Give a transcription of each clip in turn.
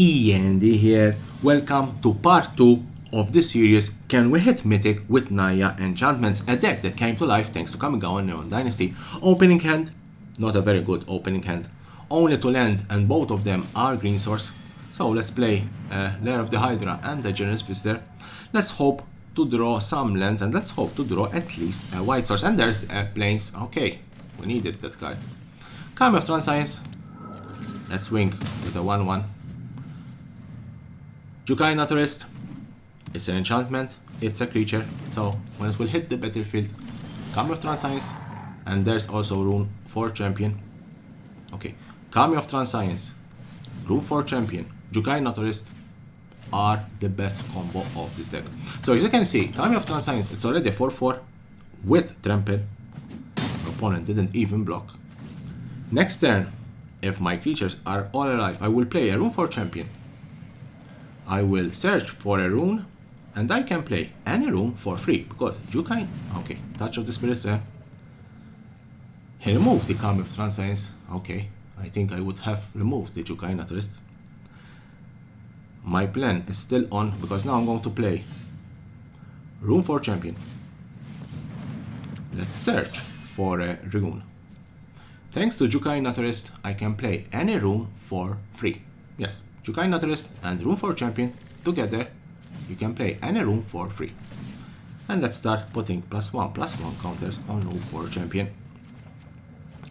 E.N.D here. Welcome to part 2 of the series Can We Hit Mythic with Naya Enchantments, a deck that came to life thanks to Kamigawa Neon Dynasty. Opening hand, not a very good opening hand. Only 2 lands and both of them are green source. So let's play Lair of the Hydra and the Generous Visitor. Let's hope to draw some lands and let's hope to draw at least a white source. And there's Plains. Okay, we needed that card. Kami of Transscience. Let's swing with a 1-1. Jukai Naturist. It's an enchantment, it's a creature, so when it will hit the battlefield, Kami of Transscience, and there's also Rune for Champion. Okay, Kami of Transscience, Rune for Champion, Jukai Naturist are the best combo of this deck. So as you can see, Kami of Transscience, it's already a 4-4 with Trample. Our opponent didn't even block. Next turn, if my creatures are all alive, I will play a Rune for Champion. I will search for a rune, and I can play any rune for free, because Jukai, okay, Touch of the Spirit Realm. He removed the Kami of Transscience, okay, I think I would have removed the Jukai Naturist. My plan is still on, because now I'm going to play Rune for Champion. Let's search for a rune. Thanks to Jukai Naturist, I can play any rune for free. Yes. Jukai Naturist and Rune for Champion together, you can play any rune for free. And let's start putting +1/+1 counters on Rune for Champion.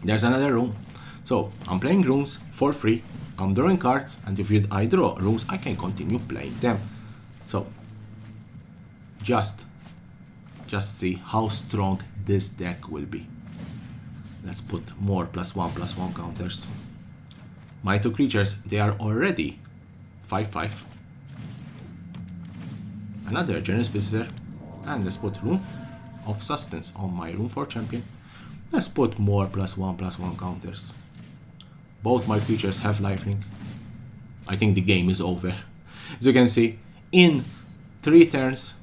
There's another rune. So I'm playing runes for free, I'm drawing cards, and if I draw runes, I can continue playing them. So just see how strong this deck will be. Let's put more +1/+1 counters. My 2 creatures, they are already 5/5. Another Generous Visitor. And let's put Rune of Sustenance on my Rune for Champion. Let's put more +1/+1 counters. Both my creatures have lifelink. I think the game is over. As you can see, in 3 turns,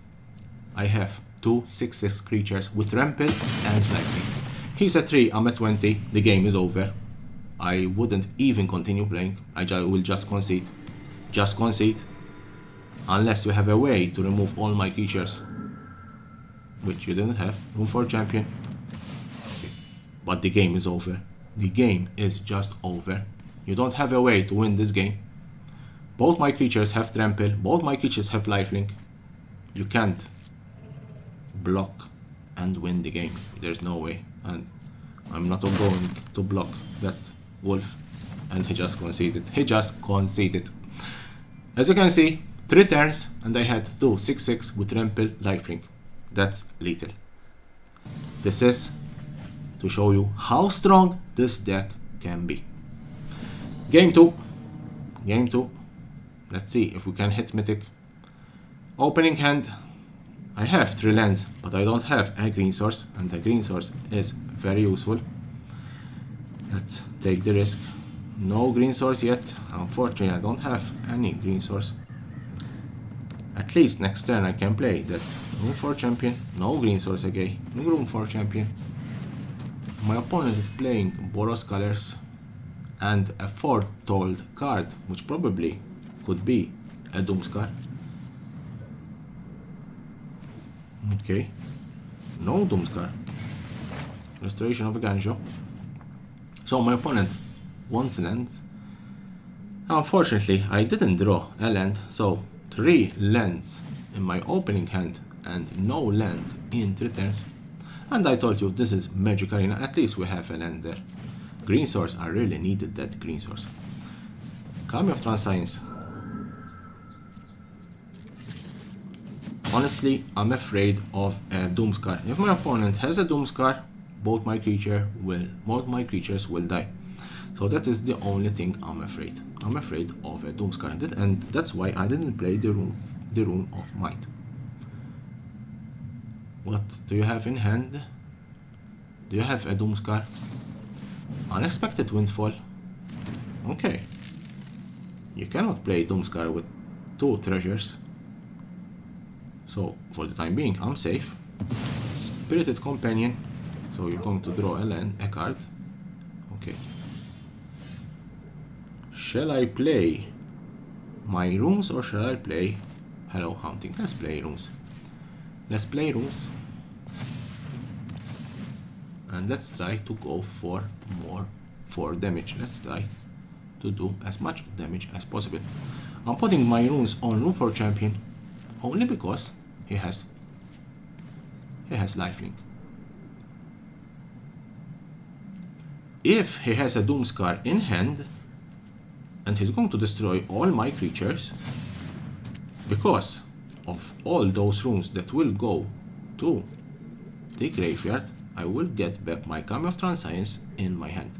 I have 2 6/6 creatures with Trample and lifelink. He's at 3, I'm at 20, the game is over. I wouldn't even continue playing, I will just concede. Just concede. Unless you have a way to remove all my creatures. Which you didn't have. Rune for Champion. Okay. But the game is over. The game is just over. You don't have a way to win this game. Both my creatures have Trample. Both my creatures have lifelink. You can't block and win the game. There's no way. And I'm not going to block that wolf. And he just conceded. He just conceded. As you can see, 3 turns and I had 2 6/6 with Trample lifelink. That's lethal. This is to show you how strong this deck can be. Game 2. Game 2. Let's see if we can hit Mythic. Opening hand. I have 3 lands, but I don't have a green source, and the green source is very useful. Let's take the risk. No green source yet. Unfortunately, I don't have any green source. At least next turn I can play that Rune for Champion. No green source again. No Rune for Champion. My opponent is playing Boros Colors and a foretold card, which probably could be a Doomscar. Okay. No Doomscar. Restoration of a Ganjo. So my opponent wants land. Unfortunately, I didn't draw a land, so 3 lands in my opening hand and no land in 3 turns. And I told you this is Magic Arena, at least we have a land there. Green source, I really needed that green source. Kami of Transscience. Honestly, I'm afraid of a Doomscar. If my opponent has a Doomscar, both my creatures will die. So that is the only thing I'm afraid. I'm afraid of a Doomscar, and that's why I didn't play the Rune of Might. What do you have in hand? Do you have a Doomscar? Unexpected Windfall. Okay. You cannot play Doomscar with 2 treasures. So for the time being, I'm safe. Spirited Companion. So you're going to draw a card. Okay. Shall I play my runes or shall I play Hello Hunting? Let's play runes. Let's play runes. And let's try to go for more damage. Let's try to do as much damage as possible. I'm putting my runes on Rune for Champion only because he has lifelink. If he has a Doomscar in hand and he's going to destroy all my creatures, because of all those runes that will go to the graveyard, I will get back my Kami of Transscience in my hand.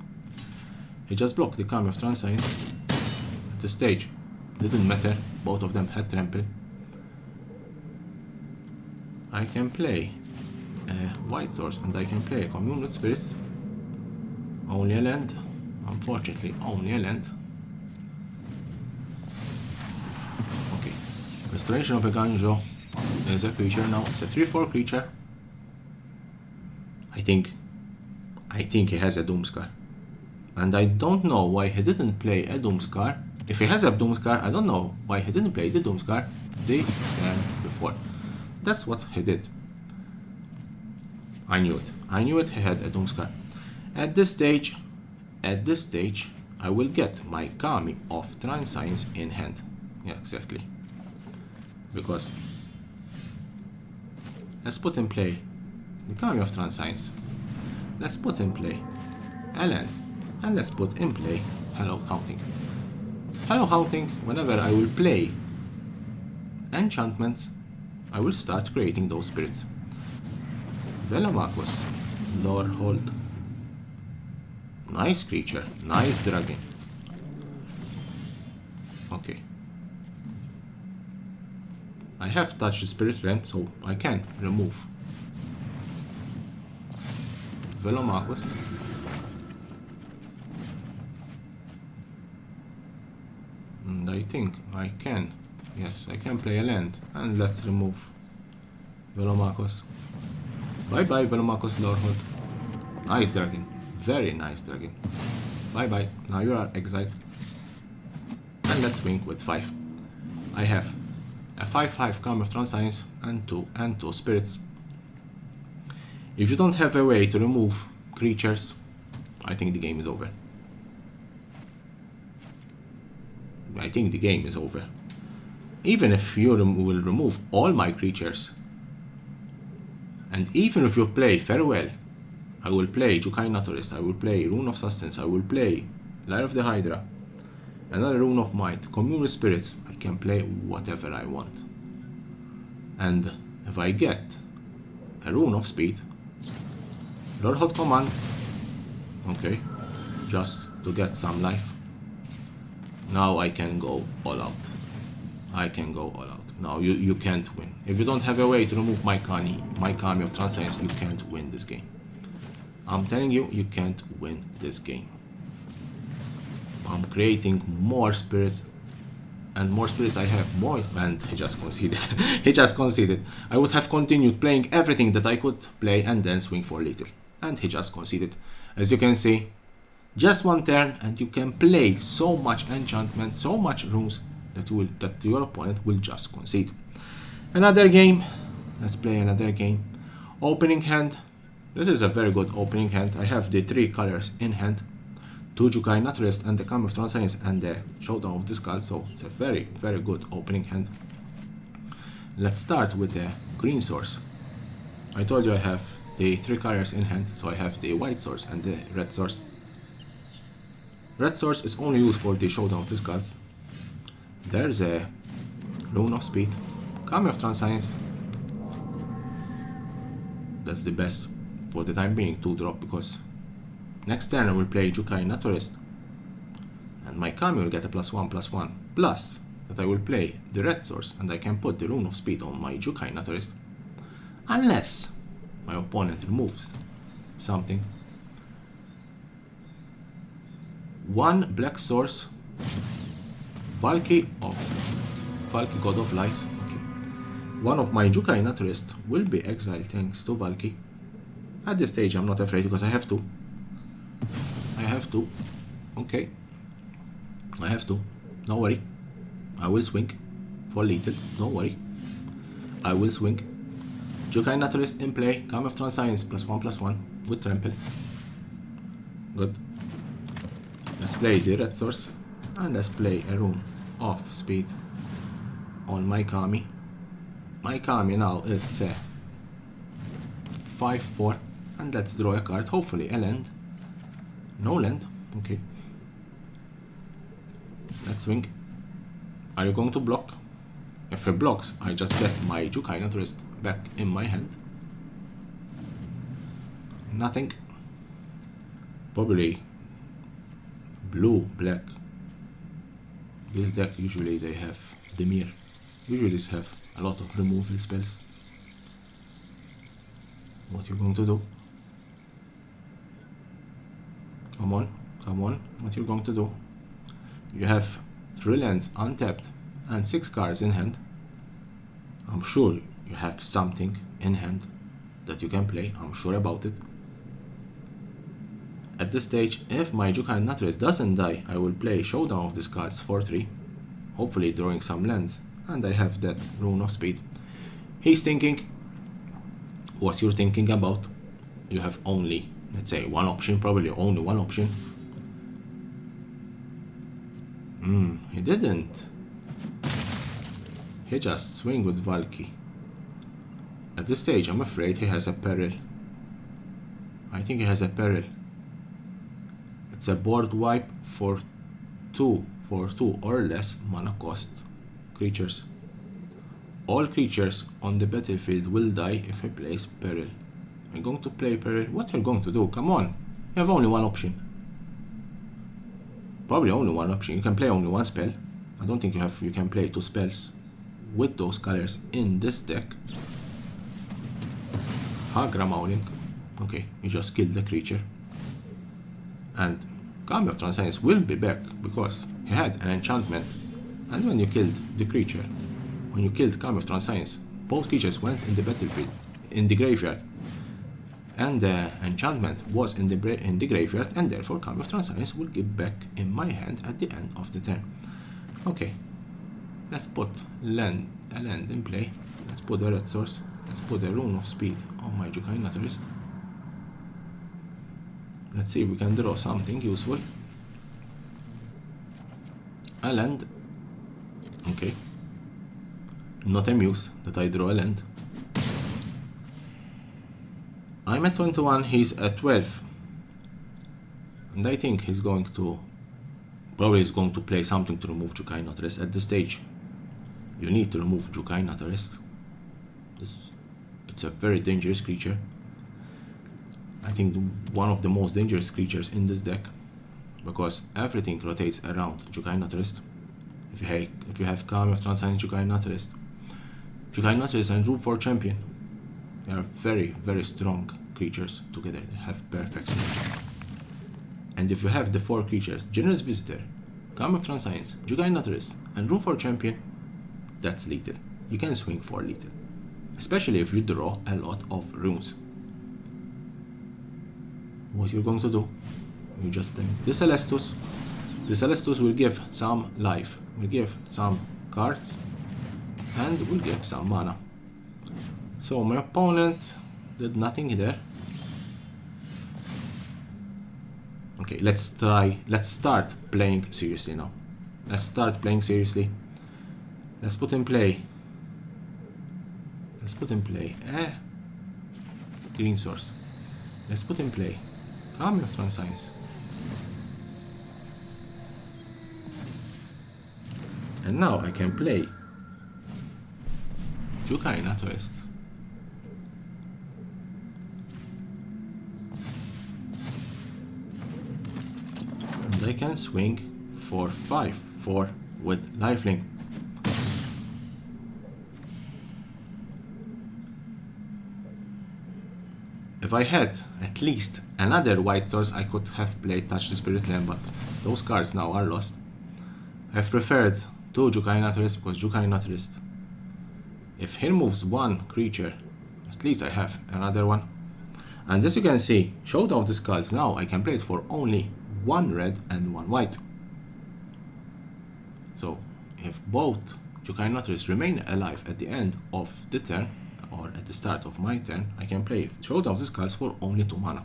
He just blocked the Kami of Transscience at the stage. Didn't matter, both of them had trample. I can play a White Source and I can play a Commune with Spirits. Only a land. Unfortunately, only a land. Okay. Restoration of a Ganjo is a creature now. It's a 3/4 creature. I think he has a Doomscar. And I don't know why he didn't play a Doomscar. If he has a Doomscar, I don't know why he didn't play the Doomscar the turn before. That's what he did. I knew it. I knew it, he had a Doomscar. At this stage, I will get my Kami of Transscience in hand. Yeah, exactly. Because let's put in play the Kami of Transscience. Let's put in play Ellen. And let's put in play Hello Hunting. Hello Hunting, whenever I will play enchantments, I will start creating those spirits. Velomachus, Lorehold. Nice creature, nice dragon. Okay. I have touched the spirit realm, so I can remove Velomachus. And I think I can, yes, I can play a land. And let's remove Velomachus. Bye bye Velomachus Lorehold. Nice dragon. Very nice dragon. Bye bye. Now you are exiled. And let's swing with 5. I have a 5/5 Kami of Transscience and two spirits. If you don't have a way to remove creatures, I think the game is over. I think the game is over. Even if you will remove all my creatures, and even if you play Farewell, I will play Jukai Naturalist, I will play Rune of Sustenance, I will play Lyre of the Hydra, another Rune of Might, Commune with Spirits. I can play whatever I want. And if I get a Rune of Speed, Lorehold Command, okay, just to get some life. Now I can go all out. I can go all out. Now you can't win. If you don't have a way to remove my Kami of Transscience, you can't win this game. I'm telling you, you can't win this game. I'm creating more spirits, and more spirits I have more, and he just conceded. He just conceded. I would have continued playing everything that I could play and then swing for little. And he just conceded. As you can see, just one turn and you can play so much enchantment, so much runes that your opponent will just concede. Another game. Let's play another game. Opening hand. This is a very good opening hand. I have the 3 colors in hand. 2 Jukai Naturalist and the Kami of Transscience and the Showdown of the Skull. So it's a very, very good opening hand. Let's start with the green source. I told you I have the 3 colors in hand, so I have the white source and the red source. Red source is only used for the Showdown of the Skulls. There's a Rune of Speed, Kami of Transscience. That's the best for the time being to drop, because next turn I will play Jukai Naturalist and my Kami will get a +1/+1, plus that I will play the red source and I can put the Rune of Speed on my Jukai Naturalist unless my opponent removes something. 1 black source, Valky God of Lies. Okay. One of my Jukai Naturalist will be exiled thanks to Valky. At this stage I'm not afraid because I have to. Okay. I have to. Don't worry. I will swing for lethal, don't worry. I will swing. Jukai Naturalist in play, Calm of Transcience +1/+1 with trample. Good. Let's play the red source and let's play a rune of speed on my Kami. My Kami now is 5/4 and let's draw a card, hopefully a land. No land, okay. Let's swing. Are you going to block? If he blocks, I just get my Jukai Naturalist back in my hand. Nothing. Probably blue, black. This deck usually they have Demir. Usually these have a lot of removal spells. What you going to do? Come on, come on. What you going to do? You have 3 lands untapped and 6 cards in hand. I'm sure you have something in hand that you can play. I'm sure about it. At this stage, if my Jukai Naturalist doesn't die, I will play Showdown of these cards for 3, hopefully drawing some lands, and I have that Rune of Speed. He's thinking what you're thinking about. You have only, let's say, one option, probably only one option. He didn't. He just swing with Valky. At this stage, I'm afraid he has a peril. I think he has a peril. It's a board wipe for 2 or less mana cost creatures. All creatures on the battlefield will die if he plays peril. I'm going to play peril. What are you going to do? Come on. You have only one option. Probably only one option. You can play only one spell. I don't think you can play 2 spells with those colors in this deck. Hagra Mauling. Okay, you just killed the creature. And Kami of Transcience will be back because he had an enchantment. And when you killed the creature, when you killed Kami of Transcience, both creatures went in the battlefield, in the graveyard. And the enchantment was in the graveyard, and therefore Kami of Transcience will get back in my hand at the end of the turn. Okay, let's put a land in play. Let's put a red source. Let's put a Rune of Speed on my Jukai Naturalist. Let's see if we can draw something useful. A land. Okay. Not amused that I draw a land. I'm at 21, he's at 12. And I think he's going to... probably is going to play something to remove Jukai Naturalist. At this stage, you need to remove Jukai Naturalist. It's a very dangerous creature. I think one of the most dangerous creatures in this deck, because everything rotates around Jukai Naturalist. If you have Kami of Transcience, Jukai Naturalist and Rune 4 Champion, they are very, very strong creatures together. They have perfect synergy. And if you have the 4 creatures, Generous Visitor, Kami of Transcience, Jukai Naturalist, and Rune 4 Champion, that's lethal. You can swing for lethal, especially if you draw a lot of runes. What you're going to do? You just play the Celestus. The Celestus will give some life, will give some cards, and will give some mana. So my opponent did nothing there. Okay, let's start playing seriously now. Let's start playing seriously. Let's put in play a green source. Let's put in play Kami of Transcience. And now I can play Jukai Naturalist. And I can swing for 5/4 with lifelink. If I had at least another white source, I could have played Touch the Spirit Land, but those cards now are lost. I've preferred 2 Jukai Naturalist because Jukai Naturalist, if he removes one creature, at least I have another one. And as you can see, Showdown of the Skulls, now I can play it for only 1 red and 1 white. So if both Jukai Notaries remain alive at the end of the turn, or at the start of my turn, I can play Showdown of the Skulls for only 2 mana.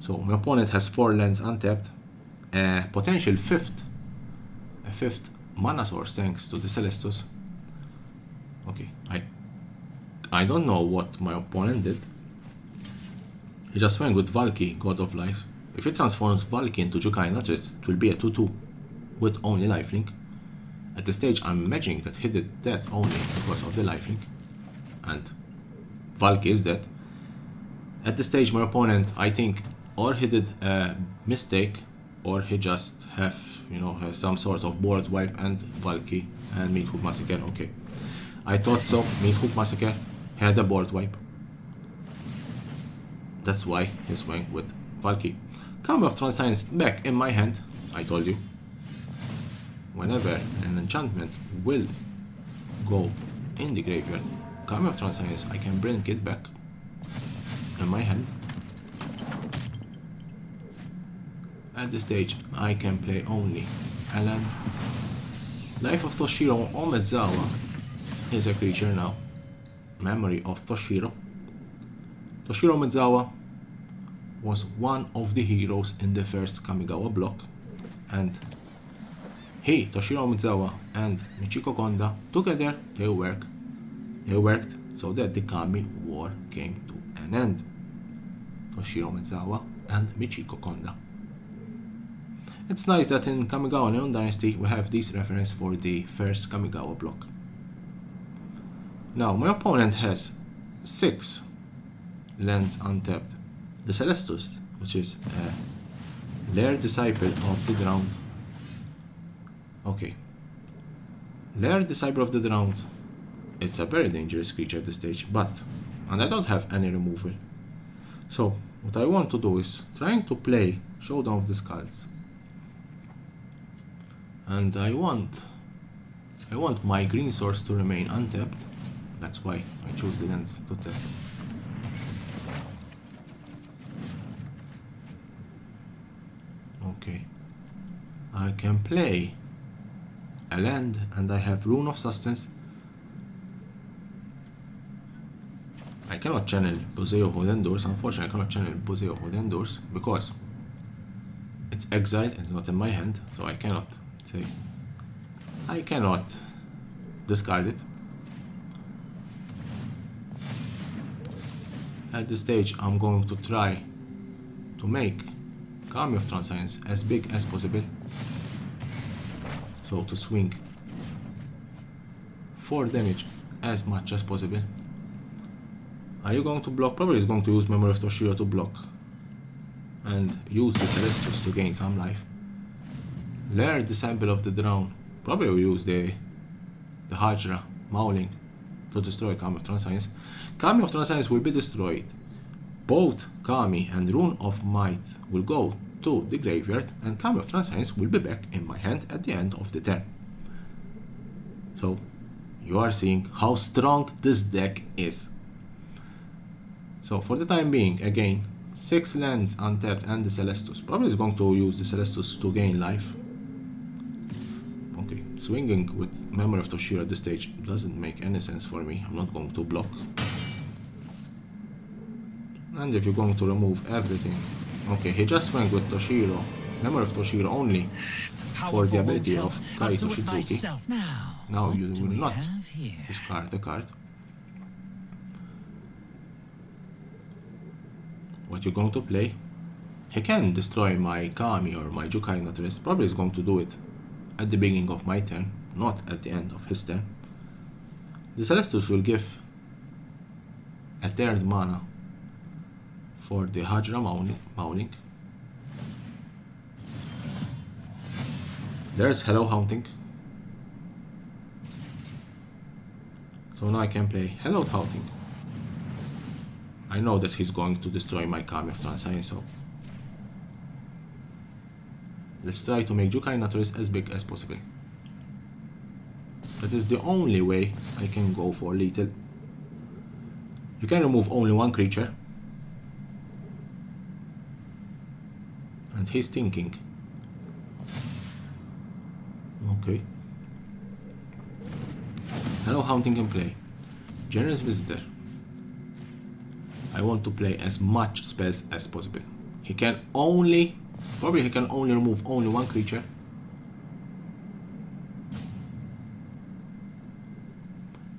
So my opponent has 4 lands untapped, a potential 5th mana source thanks to the Celestus. Okay, I don't know what my opponent did. He just went with Valki, God of Life. If he transforms Valki into Jukai Notaries, it will be a 2-2 with only lifelink. At this stage, I'm imagining that he did that only because of the lifelink, and Valki is dead. At this stage, my opponent, I think, or he did a mistake, or he just have some sort of board wipe and Valki and MYTHIC Massacre. Okay, I thought so. MYTHIC Massacre had a board wipe. That's why he's going with Valki. Cameo of Transience back in my hand. I told you. Whenever an enchantment will go in the graveyard, Cameo of Transience, I can bring it back in my hand. At this stage, I can play only E.N.D. Life of Toshiro Omezawa is a creature now. Memory of Toshiro. Toshiro Omezawa was one of the heroes in the first Kamigawa block, and he, Toshiro Omezawa, and Michiko Konda, together they worked so that the Kami War came to an end. Toshiro Omezawa and Michiko Konda. It's nice that in Kamigawa Neon Dynasty we have this reference for the first Kamigawa block. Now my opponent has 6 lands untapped. The Celestus, which is a Lair Disciple of the Drowned. Okay. Lair Disciple of the Drowned. It's a very dangerous creature at this stage, and I don't have any removal. So what I want to do is trying to play Showdown of the Skulls. And I want my green source to remain untapped. That's why I choose the lands to tap. Okay. I can play a land and I have Rune of Sustenance. I cannot channel Boseo Hodendors. Unfortunately, I cannot channel Boseo Hodendors because it's exiled and it's not in my hand, so I cannot discard it. At this stage, I'm going to try to make Cameo of Transience as big as possible. So to swing 4 damage as much as possible. Are you going to block? Probably is going to use Memory of Toshiro to block and use the Celestus to gain some life. Lair Disciple of the Drown. Probably will use the Hajra Mauling to destroy Cameo of Transience. Cameo of Transience will be destroyed. Both Kami and Rune of Might will go to the graveyard, and Cameo of Transience will be back in my hand at the end of the turn. So you are seeing how strong this deck is. So for the time being, again, 6 lands untapped and the Celestus. Probably is going to use the Celestus to gain life. Okay, swinging with Memory of Toshiro at this stage doesn't make any sense for me. I'm not going to block. And if you're going to remove everything... Okay, he just went with Toshiro, Memory of Toshiro only for the ability of Kaito Shizuki. Now you will not discard the card. What you're going to play? He can destroy my Kami or my Jukai Notaries. Probably is going to do it at the beginning of my turn, not at the end of his turn. The Celestus will give a 3rd mana for the Hajra Mauling. There's Hello Haunting. So now I can play Hello Haunting. I know that he's going to destroy my Cameo of Transience, so let's try to make Jukai Notaries as big as possible. That is the only way I can go for lethal. You can remove only 1 creature. And he's thinking Okay. Hello Haunting in play. Generous Visitor. I want to play as much spells as possible. He can only remove only one creature.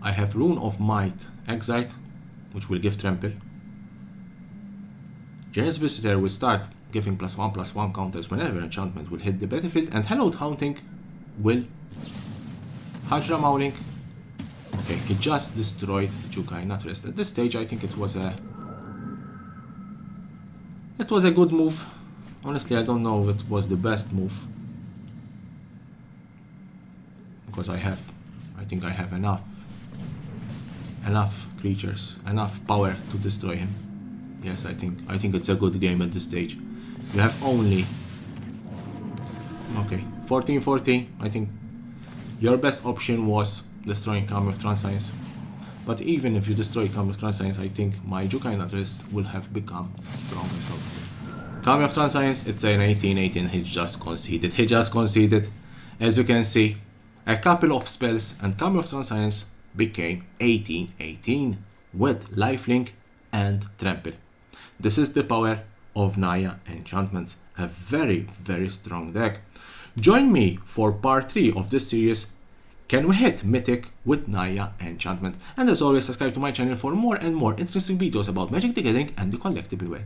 I have Rune of Might exiled, which will give trample. Generous Visitor will start giving +1/+1 counters whenever enchantment will hit the battlefield, and Hallowed Haunting will Hydra Mauling. Okay, he just destroyed Jukai Naturalist. At this stage, I think it was a good move. Honestly, I don't know if it was the best move, because I think I have enough creatures, enough power to destroy him. Yes, I think it's a good game at this stage. You have only 14-14. I think your best option was destroying Kami of Transscience. But even if you destroy Kami of Transscience, I think my Jukai Naturalist will have become strong as well. Kami of Transscience, it's an 18-18. He just conceded. As you can see, a couple of spells and Kami of Transscience became 18-18 with lifelink and trample. This is the power of Naya Enchantments, a very, very strong deck. Join me for part 3 of this series, Can We Hit Mythic with Naya Enchantment? And as always, subscribe to my channel for more and more interesting videos about Magic the Gathering and the collectible world.